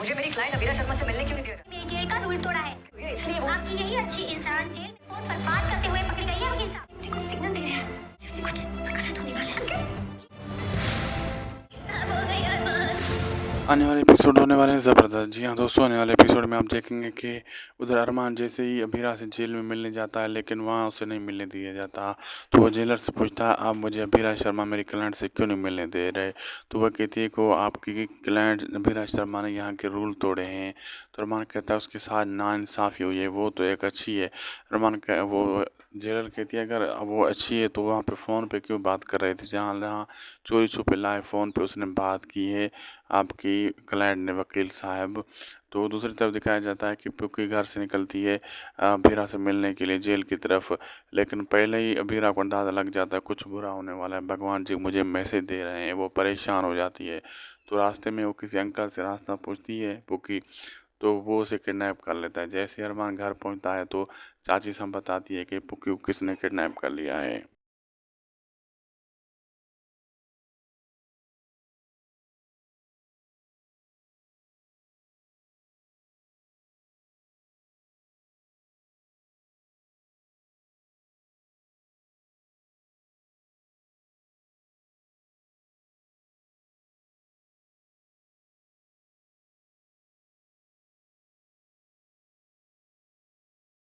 मुझे मेरी क्लाइंट अमीरा शर्मा से मिलने क्यों नहीं दे रहा? मेरी जेल का रूल तोड़ा है। ये इसलिए वो आपकी यही अच्छी इंसान जेल में फोन पर बात करते हुए पकड़ी गई है। वकील साहब मुझे कुछ सिग्नल दे रहे हैं जैसे कुछ गलत होने वाला है। बोल गई अरमान। आने वाले एपिसोड होने वाले हैं ज़बरदस्त। जी हाँ दोस्तों, आने वाले एपिसोड में आप देखेंगे कि उधर अरमान जैसे ही अभीरा से जेल में मिलने जाता है, लेकिन वहाँ उसे नहीं मिलने दिया जाता। तो वो जेलर से पूछता है, आप मुझे अभीरा शर्मा मेरी क्लाइंट से क्यों नहीं मिलने दे रहे? तो वह कहती है कि आपकी क्लाइंट अभीरा शर्मा ने यहाँ के रूल तोड़े हैं। तो अरमान कहता है उसके साथ नाइंसाफ़ी हुई है, वो तो एक अच्छी है। अरमान का वो जेलर कहती है अगर वो अच्छी है तो वहाँ पे फ़ोन पे क्यों बात कर रहे थे, जहाँ जहाँ चोरी छुपे लाए फ़ोन पे उसने बात की है आपकी क्लाइंट ने, वकील साहब। तो दूसरी तरफ दिखाया जाता है कि पुक्की घर से निकलती है अभीरा से मिलने के लिए जेल की तरफ, लेकिन पहले ही अभीरा को अंदाज़ा लग जाता है कुछ बुरा होने वाला है, भगवान जी मुझे मैसेज दे रहे हैं। वो परेशान हो जाती है। तो रास्ते में वो किसी अंकल से रास्ता पूछती है पुक्की, तो वो उसे किडनैप कर लेता है। जैसे अरमान घर पहुंचता है तो चाची सब बताती है कि पुक्की को किसने किडनैप कर लिया है।